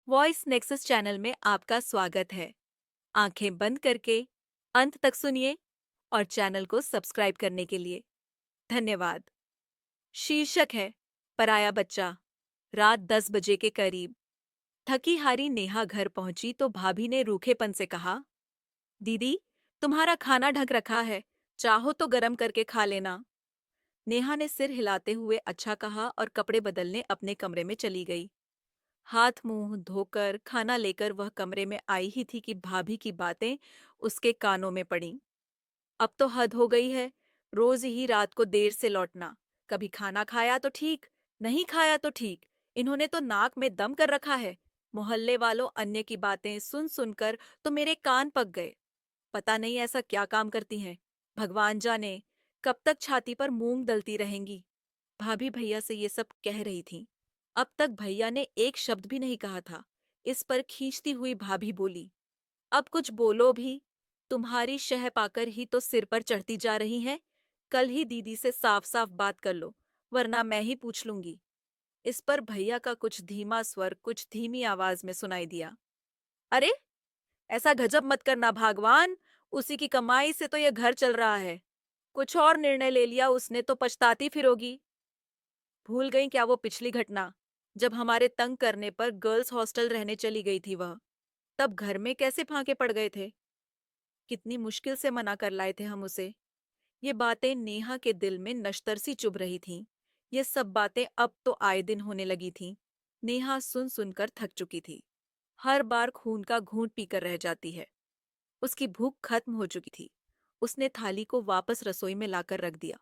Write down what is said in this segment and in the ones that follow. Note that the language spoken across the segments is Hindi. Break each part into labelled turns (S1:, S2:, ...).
S1: वॉइस नेक्सस चैनल में आपका स्वागत है। आंखें बंद करके अंत तक सुनिए और चैनल को सब्सक्राइब करने के लिए धन्यवाद। शीर्षक है पराया बच्चा। रात 10 बजे के करीब थकी हारी नेहा घर पहुंची तो भाभी ने रूखेपन से कहा, दीदी, तुम्हारा खाना ढक रखा है, चाहो तो गरम करके खा लेना। नेहा ने सिर हिलाते हुए अच्छा कहा और कपड़े बदलने अपने कमरे में चली गई। हाथ मुंह धोकर खाना लेकर वह कमरे में आई ही थी कि भाभी की बातें उसके कानों में पड़ीं। अब तो हद हो गई है, रोज ही रात को देर से लौटना। कभी खाना खाया तो ठीक, नहीं खाया तो ठीक, इन्होंने तो नाक में दम कर रखा है। मोहल्ले वालों अन्य की बातें सुन सुनकर तो मेरे कान पक गए। पता नहीं ऐसा क्या काम करती हैं, भगवान जाने कब तक छाती पर मूंग दलती रहेंगी। भाभी भैया से ये सब कह रही थी। अब तक भैया ने एक शब्द भी नहीं कहा था। इस पर खींचती हुई भाभी बोली, अब कुछ बोलो भी। तुम्हारी शह पाकर ही तो सिर पर चढ़ती जा रही हैं। कल ही दीदी से साफ साफ बात कर लो, वरना मैं ही पूछ लूंगी। इस पर भैया का कुछ धीमा स्वर कुछ धीमी आवाज में सुनाई दिया, अरे, ऐसा गजब मत करना भागवान। उसी की कमाई से तो यह घर चल रहा है। कुछ और निर्णय ले लिया उसने तो पछताती फिरोगी। भूल गई क्या वो पिछली घटना, जब हमारे तंग करने पर गर्ल्स हॉस्टल रहने चली गई थी वह। तब घर में कैसे फांके पड़ गए थे। कितनी मुश्किल से मना कर लाए थे हम उसे। ये बातें नेहा के दिल में नश्तर सी चुभ रही थीं। ये सब बातें अब तो आए दिन होने लगी थीं। नेहा सुन सुनकर थक चुकी थी। हर बार खून का घूंट पीकर रह जाती है। उसकी भूख खत्म हो चुकी थी। उसने थाली को वापस रसोई में लाकर रख दिया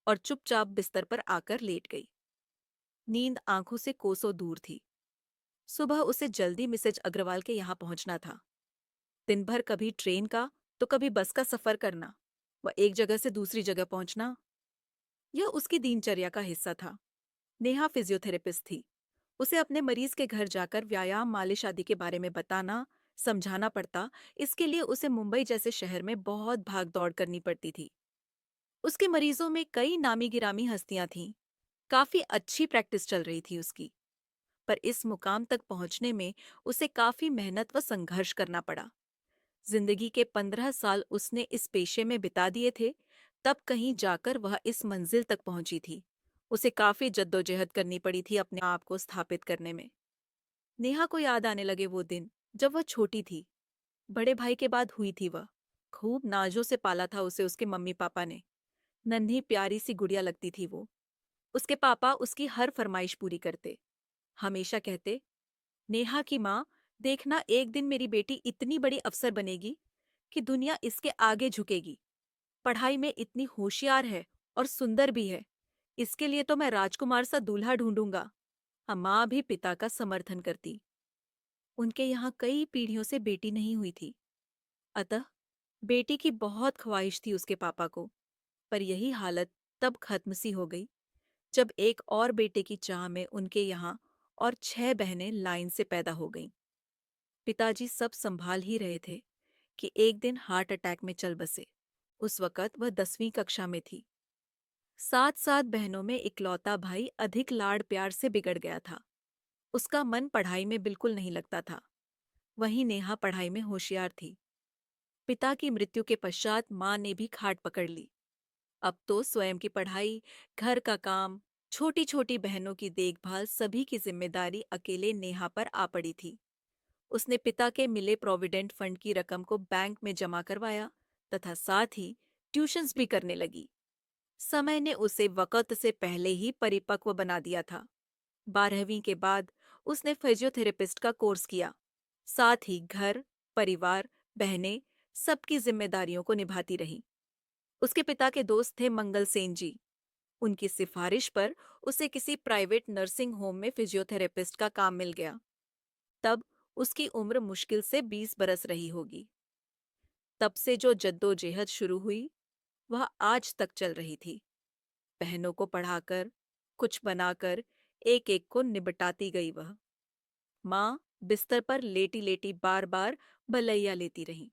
S1: और चुपचाप बिस्तर पर आकर लेट गई। नींद आंखों से कोसों दूर थी। सुबह उसे जल्दी मिसेज अग्रवाल के यहाँ पहुंचना था। दिन भर कभी ट्रेन का तो कभी बस का सफर करना व एक जगह से दूसरी जगह पहुंचना, यह उसकी दिनचर्या का हिस्सा था। नेहा फिजियोथेरेपिस्ट थी। उसे अपने मरीज के घर जाकर व्यायाम मालिश आदि के बारे में बताना समझाना पड़ता। इसके लिए उसे मुंबई जैसे शहर में बहुत भाग दौड़ करनी पड़ती थी। उसके मरीजों में कई नामी गिरामी हस्तियां थीं। काफी अच्छी प्रैक्टिस चल रही थी उसकी। पर इस मुकाम तक पहुंचने में उसे काफी मेहनत व संघर्ष करना पड़ा। जिंदगी के 15 साल उसने इस पेशे में बिता दिए थे, तब कहीं जाकर वह इस मंजिल तक पहुंची थी। उसे काफी जद्दोजहद करनी पड़ी थी अपने आप को स्थापित करने में। नेहा को याद आने लगे वो दिन जब वह छोटी थी। बड़े भाई के बाद हुई थी वह। खूब नाजों से पाला था उसे उसके मम्मी पापा ने। नन्ही प्यारी सी गुड़िया लगती थी वो। उसके पापा उसकी हर फरमाइश पूरी करते। हमेशा कहते, नेहा की माँ, देखना एक दिन मेरी बेटी इतनी बड़ी अफसर बनेगी कि दुनिया इसके आगे झुकेगी। पढ़ाई में इतनी होशियार है और सुंदर भी है। इसके लिए तो मैं राजकुमार सा दूल्हा ढूंढूंगा। माँ भी पिता का समर्थन करती। उनके यहाँ कई पीढ़ियों से बेटी नहीं हुई थी। अतः बेटी की बहुत ख्वाहिश थी उसके पापा को। पर यही हालत तब खत्म सी हो गई जब एक और बेटे की चाह में उनके यहाँ और 6 बहनें लाइन से पैदा हो गईं। पिताजी सब संभाल ही रहे थे कि एक दिन हार्ट अटैक में चल बसे। उस वक़्त वह 10वीं कक्षा में थी। 7 बहनों में इकलौता भाई अधिक लाड़ प्यार से बिगड़ गया था। उसका मन पढ़ाई में बिल्कुल नहीं लगता था। वहीं नेहा पढ़ाई में होशियार थी। पिता की मृत्यु के पश्चात माँ ने भी खाट पकड़ ली। अब तो स्वयं की पढ़ाई, घर का काम, छोटी छोटी बहनों की देखभाल सभी की जिम्मेदारी अकेले नेहा पर आ पड़ी थी। उसने पिता के मिले प्रोविडेंट फंड की रकम को बैंक में जमा करवाया तथा साथ ही ट्यूशन्स भी करने लगी। समय ने उसे वक़्त से पहले ही परिपक्व बना दिया था। 12वीं के बाद उसने फिजियोथेरेपिस्ट का कोर्स किया। साथ ही घर, परिवार, बहनें सबकी जिम्मेदारियों को निभाती रही। उसके पिता के दोस्त थे मंगल सेन जी। उनकी सिफारिश पर उसे किसी प्राइवेट नर्सिंग होम में फिजियोथेरेपिस्ट का काम मिल गया। तब उसकी उम्र मुश्किल से 20 बरस रही होगी। तब से जो जद्दोजहद शुरू हुई, वह आज तक चल रही थी। बहनों को पढ़ाकर, कुछ बनाकर, एक-एक को निबटाती गई वह। माँ बिस्तर पर लेटी-लेटी बार-बार भलैया लेती रही।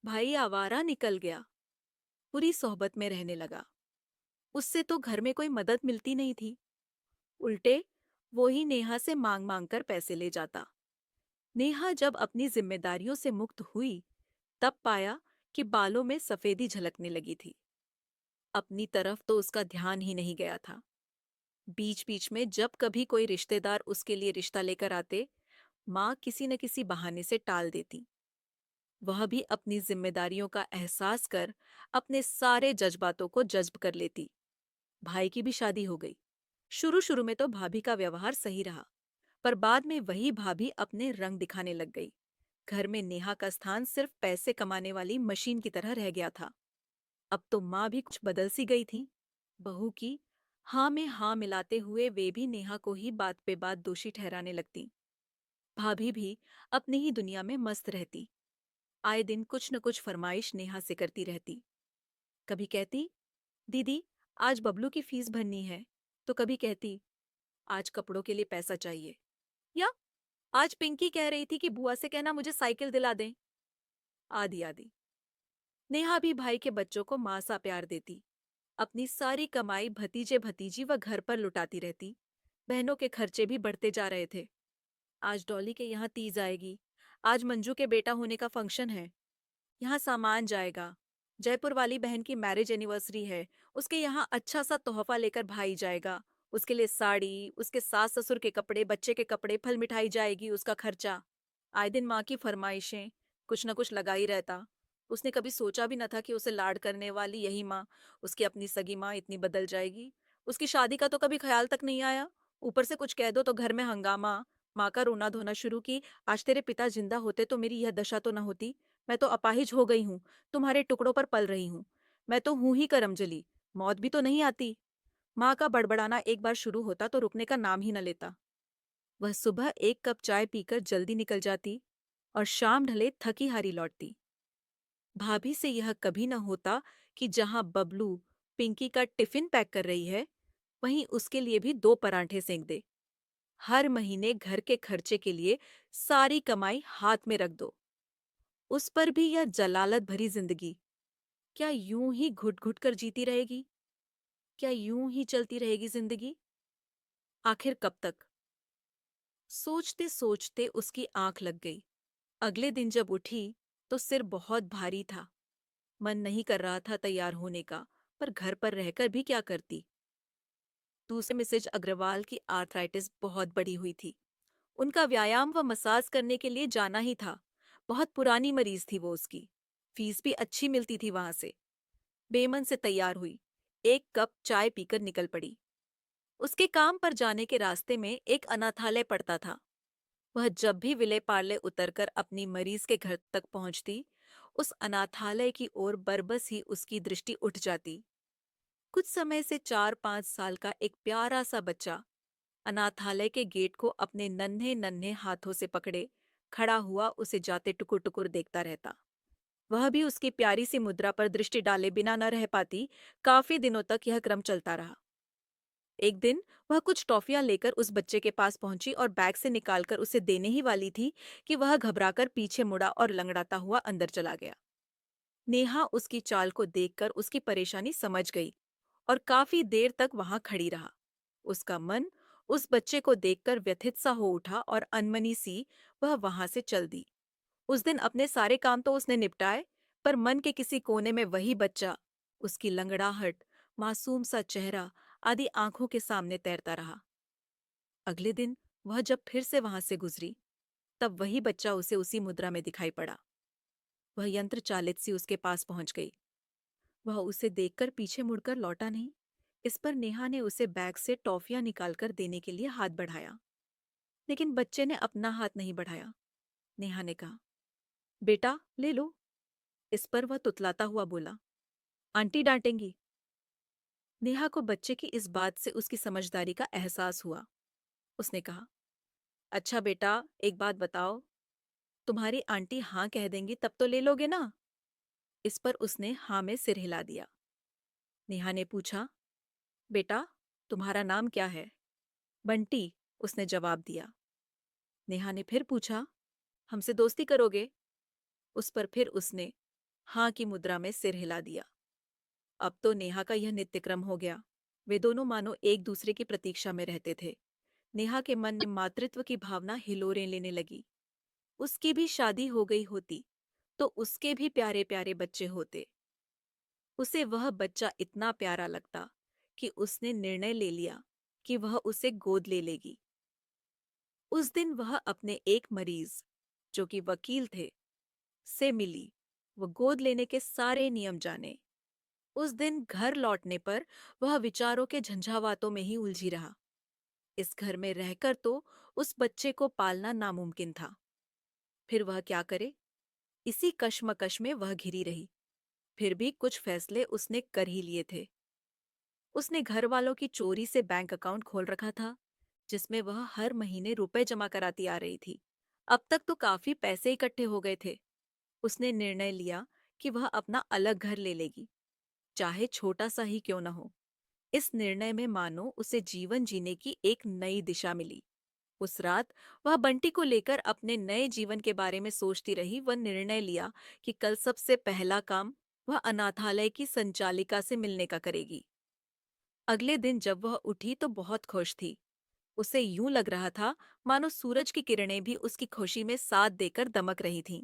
S1: भाई आवारा निकल गया, बुरी सोहबत में रहने लगा। उससे तो घर में कोई मदद मिलती नहीं थी। उल्टे वो ही नेहा से मांग-मांग कर पैसे ले जाता। नेहा जब अपनी जिम्मेदारियों से मुक्त हुई, तब पाया कि बालों में सफेदी झलकने लगी थी। अपनी तरफ तो उसका ध्यान ही नहीं गया था। बीच बीच में जब कभी कोई रिश्तेदार उसके लिए रिश्ता लेकर आते, माँ किसी न किसी बहाने से टाल देती। वह भी अपनी जिम्मेदारियों का एहसास कर अपने सारे जज्बातों को जज्ब कर लेती। भाई की भी शादी हो गई। शुरू शुरू में तो भाभी का व्यवहार सही रहा, पर बाद में वही भाभी अपने रंग दिखाने लग गई। घर में नेहा का स्थान सिर्फ पैसे कमाने वाली मशीन की तरह रह गया था। अब तो माँ भी कुछ बदल सी गई थी। बहू की हाँ में हाँ मिलाते हुए वे भी नेहा को ही बात पे बात दोषी ठहराने लगती। भाभी भी अपनी ही दुनिया में मस्त रहती। आए दिन कुछ न कुछ फरमाइश नेहा से करती रहती। कभी कहती, दीदी आज बबलू की फीस भरनी है। तो कभी कहती, आज कपड़ों के लिए पैसा चाहिए। या आज पिंकी कह रही थी कि बुआ से कहना मुझे साइकिल दिला दें। आदि आदि। नेहा भी भाई के बच्चों को माँ सा प्यार देती। अपनी सारी कमाई भतीजे भतीजी व घर पर लुटाती रहती। बहनों के खर्चे भी बढ़ते जा रहे थे। आज डॉली के यहाँ तीज आएगी। आज मंजू के बेटा होने का फंक्शन है। यहाँ सामान जाएगा। जयपुर वाली बहन की मैरिज एनिवर्सरी है। उसके यहाँ अच्छा सा तोहफा लेकर भाई जाएगा। उसके लिए साड़ी, उसके सास ससुर के कपड़े, बच्चे के कपड़े, फल मिठाई जाएगी, उसका खर्चा। आए दिन माँ की फरमाइशें, कुछ न कुछ लगा ही रहता। उसने कभी सोचा भी न था कि उसे लाड करने वाली यही माँ, उसकी अपनी सगी माँ इतनी बदल जाएगी। उसकी शादी का तो कभी ख्याल तक नहीं आया। ऊपर से कुछ कह दो तो घर में हंगामा। माँ का रोना धोना शुरू की, आज तेरे पिता जिंदा होते तो मेरी यह दशा तो न होती। मैं तो अपाहिज हो गई हूँ, तुम्हारे टुकड़ों पर पल रही हूँ। मैं तो हूं ही करमजली, मौत भी तो नहीं आती। माँ का बड़बड़ाना एक बार शुरू होता तो रुकने का नाम ही न लेता। वह सुबह एक कप चाय पीकर जल्दी निकल जाती और शाम ढले थकी हारी लौटती। भाभी से यह कभी न होता कि जहां बबलू पिंकी का टिफिन पैक कर रही है, वहीं उसके लिए भी 2 पराठे सेंक दे। हर महीने घर के खर्चे के लिए सारी कमाई हाथ में रख दो। उस पर भी यह जलालत भरी जिंदगी। क्या यूं ही घुट घुट कर जीती रहेगी? क्या यूं ही चलती रहेगी जिंदगी? आखिर कब तक? सोचते सोचते उसकी आंख लग गई। अगले दिन जब उठी तो सिर बहुत भारी था। मन नहीं कर रहा था तैयार होने का, पर घर पर रहकर भी क्या करती। दूसरे मिसेज अग्रवाल की आर्थराइटिस बहुत बड़ी हुई थी। उनका व्यायाम व मसाज करने के लिए जाना ही था। बहुत पुरानी मरीज थी वो उसकी। फीस भी अच्छी मिलती थी वहां से। बेमन से तैयार हुई, एक कप चाय पीकर निकल पड़ी। उसके काम पर जाने के रास्ते में एक अनाथालय पड़ता था। वह जब भी विले पार्ले उतरकर अपनी मरीज के घर तक पहुंचती, उस अनाथालय की ओर बरबस ही उसकी दृष्टि उठ जाती। कुछ समय से 4-5 साल का एक प्यारा सा बच्चा अनाथालय के गेट को अपने नन्हे नन्हे हाथों से पकड़े खड़ा हुआ उसे जाते टुकुर टुकुर देखता रहता। वह भी उसकी प्यारी सी मुद्रा पर दृष्टि डाले बिना न रह पाती। काफी दिनों तक यह क्रम चलता रहा। एक दिन वह कुछ टॉफियां लेकर उस बच्चे के पास पहुंची और बैग से निकालकर उसे देने ही वाली थी कि वह घबराकर पीछे मुड़ा और लंगड़ाता हुआ अंदर चला गया। नेहा उसकी चाल को देखकर उसकी परेशानी समझ गई और काफी देर तक वहां खड़ी रहा। उसका मन उस बच्चे को देखकर व्यथित सा हो उठा और अनमनी सी वह वहां से चल दी। उस दिन अपने सारे काम तो उसने निपटाए, पर मन के किसी कोने में वही बच्चा, उसकी लंगड़ाहट, मासूम सा चेहरा आदि आंखों के सामने तैरता रहा। अगले दिन वह जब फिर से वहां से गुजरी, तब वही बच्चा उसे उसी मुद्रा में दिखाई पड़ा। वह यंत्र चालित सी उसके पास पहुंच गई। वह उसे देखकर पीछे मुड़कर लौटा नहीं। इस पर नेहा ने उसे बैग से टॉफियां निकालकर देने के लिए हाथ बढ़ाया, लेकिन बच्चे ने अपना हाथ नहीं बढ़ाया। नेहा ने कहा, बेटा ले लो। इस पर वह तुतलाता हुआ बोला, आंटी डांटेंगी। नेहा को बच्चे की इस बात से उसकी समझदारी का एहसास हुआ। उसने कहा, अच्छा बेटा, एक बात बताओ, तुम्हारी आंटी हाँ कह देंगी तब तो ले लोगे ना? इस पर उसने हाँ में सिर हिला दिया। नेहा ने पूछा, बेटा तुम्हारा नाम क्या है? बंटी, उसने जवाब दिया। नेहा ने फिर पूछा, हमसे दोस्ती करोगे? उस पर फिर उसने हाँ की मुद्रा में सिर हिला दिया। अब तो नेहा का यह नित्यक्रम हो गया। वे दोनों मानो एक दूसरे की प्रतीक्षा में रहते थे। नेहा के मन में मातृत्व की भावना हिलोरें लेने लगी। उसकी भी शादी हो गई होती तो उसके भी प्यारे प्यारे बच्चे होते। उसे वह बच्चा इतना प्यारा लगता कि उसने निर्णय ले लिया कि वह उसे गोद ले लेगी। उस दिन वह अपने एक मरीज, जो कि वकील थे, से मिली। वो गोद लेने के सारे नियम जाने। उस दिन घर लौटने पर वह विचारों के झंझावातों में ही उलझी रहा। इस घर में रहकर तो उस बच्चे को पालना नामुमकिन था। फिर वह क्या करे? इसी कश्मकश में वह घिरी रही। फिर भी कुछ फैसले उसने कर ही लिए थे। उसने घर वालों की चोरी से बैंक अकाउंट खोल रखा था, जिसमें वह हर महीने रुपए जमा कराती आ रही थी। अब तक तो काफी पैसे इकट्ठे हो गए थे। उसने निर्णय लिया कि वह अपना अलग घर ले लेगी, चाहे छोटा सा ही क्यों न हो। इस निर्णय में मानो उसे जीवन जीने की एक नई दिशा मिली। उस रात वह बंटी को लेकर अपने नए जीवन के बारे में सोचती रही। वह निर्णय लिया कि कल सबसे पहला काम वह अनाथालय की संचालिका से मिलने का करेगी। अगले दिन जब वह उठी तो बहुत खुश थी। उसे यूं लग रहा था मानो सूरज की किरणें भी उसकी खुशी में साथ देकर दमक रही थीं।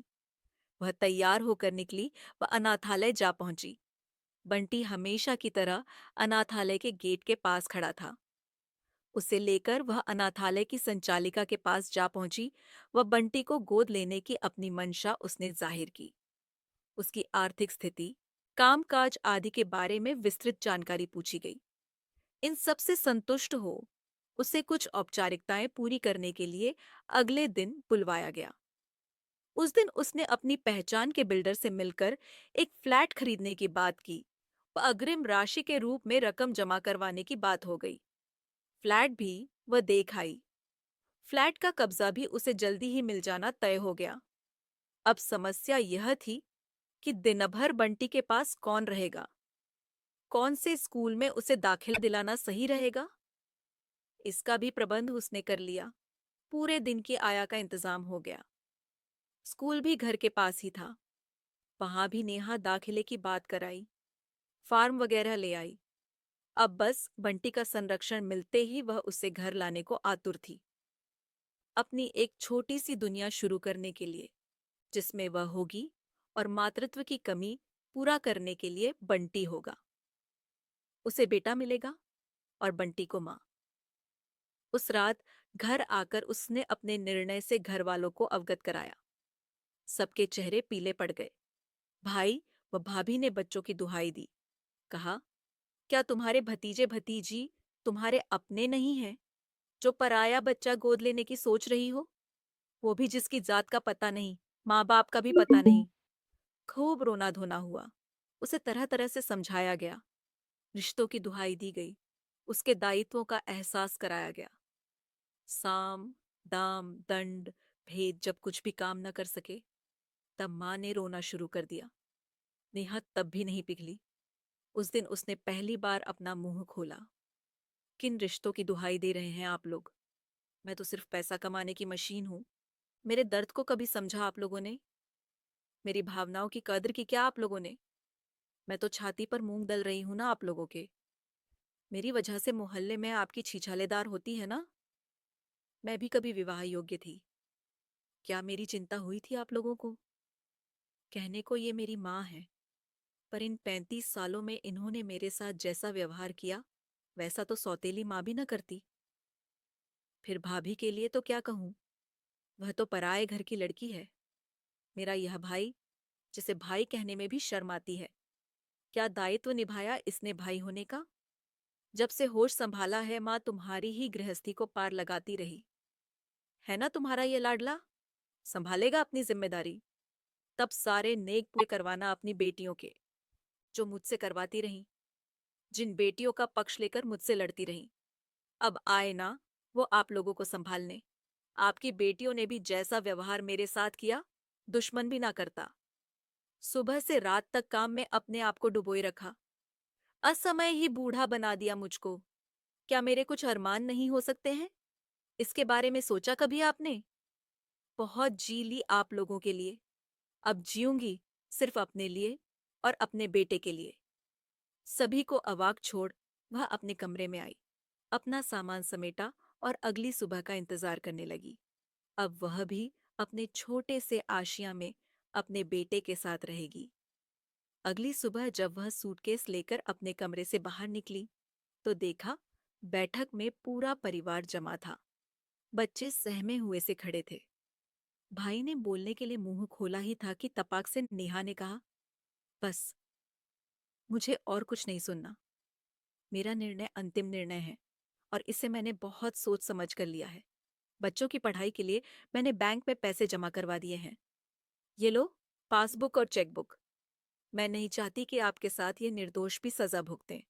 S1: वह तैयार होकर निकली व अनाथालय जा पहुंची। बंटी हमेशा की तरह अनाथालय के गेट के पास खड़ा था। उसे लेकर वह अनाथालय की संचालिका के पास जा पहुंची। वह बंटी को गोद लेने की अपनी मंशा उसने जाहिर की। उसकी आर्थिक स्थिति, कामकाज आदि के बारे में विस्तृत जानकारी पूछी गई। इन सब से संतुष्ट हो उसे कुछ औपचारिकताएं पूरी करने के लिए अगले दिन बुलवाया गया। उस दिन उसने अपनी पहचान के बिल्डर से मिलकर एक फ्लैट खरीदने की बात की व अग्रिम राशि के रूप में रकम जमा करवाने की बात हो गई। फ्लैट भी वह देख आई। फ्लैट का कब्जा भी उसे जल्दी ही मिल जाना तय हो गया। अब समस्या यह थी कि दिन भर बंटी के पास कौन रहेगा, कौन से स्कूल में उसे दाखिला दिलाना सही रहेगा। इसका भी प्रबंध उसने कर लिया। पूरे दिन की आया का इंतजाम हो गया। स्कूल भी घर के पास ही था। वहां भी नेहा दाखिले की बात कराई, फार्म वगैरह ले आई। अब बस बंटी का संरक्षण मिलते ही वह उसे घर लाने को आतुर थी, अपनी एक छोटी सी दुनिया शुरू करने के लिए, जिसमें वह होगी और मातृत्व की कमी पूरा करने के लिए बंटी होगा। उसे बेटा मिलेगा और बंटी को माँ। उस रात घर आकर उसने अपने निर्णय से घर वालों को अवगत कराया। सबके चेहरे पीले पड़ गए। भाई व भाभी ने बच्चों की दुहाई दी। कहा, क्या तुम्हारे भतीजे भतीजी तुम्हारे अपने नहीं हैं, जो पराया बच्चा गोद लेने की सोच रही हो? वो भी जिसकी जात का पता नहीं, माँ बाप का भी पता नहीं। खूब रोना धोना हुआ। उसे तरह तरह से समझाया गया, रिश्तों की दुहाई दी गई, उसके दायित्वों का एहसास कराया गया। साम, दाम, दंड, भेद जब कुछ भी काम न कर सके, तब माँ ने रोना शुरू कर दिया। नेहा तब भी नहीं पिघली। उस दिन उसने पहली बार अपना मुंह खोला। किन रिश्तों की दुहाई दे रहे हैं आप लोग? मैं तो सिर्फ पैसा कमाने की मशीन हूँ। मेरे दर्द को कभी समझा आप लोगों ने? मेरी भावनाओं की कद्र की क्या आप लोगों ने? मैं तो छाती पर मूंग दल रही हूं ना आप लोगों के। मेरी वजह से मोहल्ले में आपकी छीछालेदार होती है ना। मैं भी कभी विवाह योग्य थी। क्या मेरी चिंता हुई थी आप लोगों को? कहने को ये मेरी माँ है, पर इन 35 सालों में इन्होंने मेरे साथ जैसा व्यवहार किया, वैसा तो सौतेली माँ भी न करती। फिर भाभी के लिए तो क्या कहूँ, वह तो पराए घर की लड़की है। मेरा यह भाई, जिसे भाई कहने में भी शर्म आती है, क्या दायित्व निभाया इसने भाई होने का? जब से होश संभाला है माँ तुम्हारी ही गृहस्थी को पार लगाती रही। है ना तुम्हारा ये लाडला? संभालेगा अपनी जिम्मेदारी। तब सारे नेक पूरे करवाना अपनी बेटियों के, जो मुझसे करवाती रहीं, जिन बेटियों का पक्ष लेकर मुझसे लड़ती रहीं। अब आए ना वो आप लोगों को संभालने। आपकी बेटियों ने भी जैसा व्यवहार मेरे साथ किया, दुश्मन भी ना करता। सुबह से रात तक काम में अपने आप को डुबोए रखा। असमय ही बूढ़ा बना दिया मुझको। क्या मेरे कुछ अरमान नहीं हो सकते हैं? इसके बारे में सोचा कभी आपने? बहुत जी ली आप लोगों के लिए। अब जीऊंगी सिर्फ अपने लिए और अपने बेटे के लिए। सभी को अवाक छोड़ वह अपने कमरे में आई, अपना सामान समेटा और अगली सुबह का इंतजार करने लगी। अब वह भी अपने छोटे से आशिया में अपने बेटे के साथ रहेगी। अगली सुबह जब वह सूटकेस लेकर अपने कमरे से बाहर निकली तो देखा बैठक में पूरा परिवार जमा था। बच्चे सहमे हुए से खड़े थे। भाई ने बोलने के लिए मुंह खोला ही था कि तपाक से नेहा ने कहा, बस, मुझे और कुछ नहीं सुनना। मेरा निर्णय अंतिम निर्णय है और इसे मैंने बहुत सोच समझ कर लिया है। बच्चों की पढ़ाई के लिए मैंने बैंक में पैसे जमा करवा दिए हैं। ये लो, पासबुक और चेकबुक। मैं नहीं चाहती कि आपके साथ ये निर्दोष भी सजा भुगतें।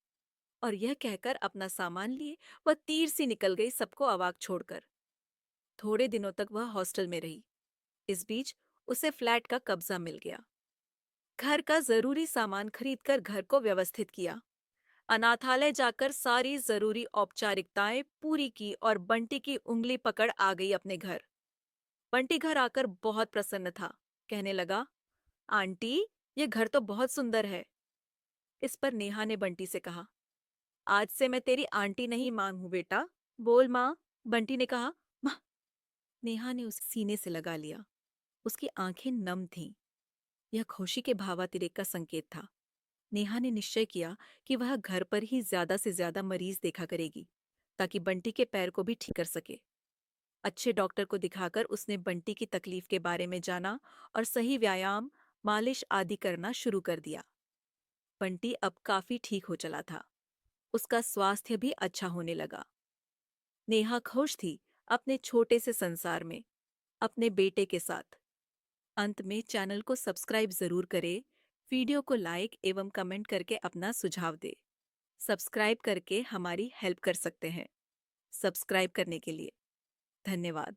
S1: और यह कहकर अपना सामान लिए वह तीर सी निकल गई, सबको अवाक छोड़कर। थोड़े दिनों तक वह हॉस्टल में रही। इस बीच उसे फ्लैट का कब्जा मिल गया। घर का जरूरी सामान खरीदकर घर को व्यवस्थित किया। अनाथालय जाकर सारी जरूरी औपचारिकताएं पूरी की और बंटी की उंगली पकड़ आ गई अपने घर। बंटी घर आकर बहुत प्रसन्न था। कहने लगा, आंटी, ये घर तो बहुत सुंदर है। इस पर नेहा ने बंटी से कहा, आज से मैं तेरी आंटी नहीं मां हूं बेटा। बोल मां। बंटी ने कहा, मां। नेहा ने उसे सीने से लगा लिया। उसकी आंखें नम थीं। यह खुशी के भावातिरेक का संकेत था। नेहा ने निश्चय किया कि वह घर पर ही ज्यादा से ज्यादा मरीज देखा करेगी ताकि बंटी के पैर को भी ठीक कर सके। अच्छे डॉक्टर को दिखाकर उसने बंटी की तकलीफ के बारे में जाना और सही व्यायाम, मालिश आदि करना शुरू कर दिया। बंटी अब काफी ठीक हो चला था। उसका स्वास्थ्य भी अच्छा होने लगा। नेहा खुश थी अपने छोटे से संसार में, अपने बेटे के साथ। अंत में चैनल को सब्सक्राइब जरूर करें, वीडियो को लाइक एवं कमेंट करके अपना सुझाव दें। सब्सक्राइब करके हमारी हेल्प कर सकते हैं। सब्सक्राइब करने के लिए धन्यवाद।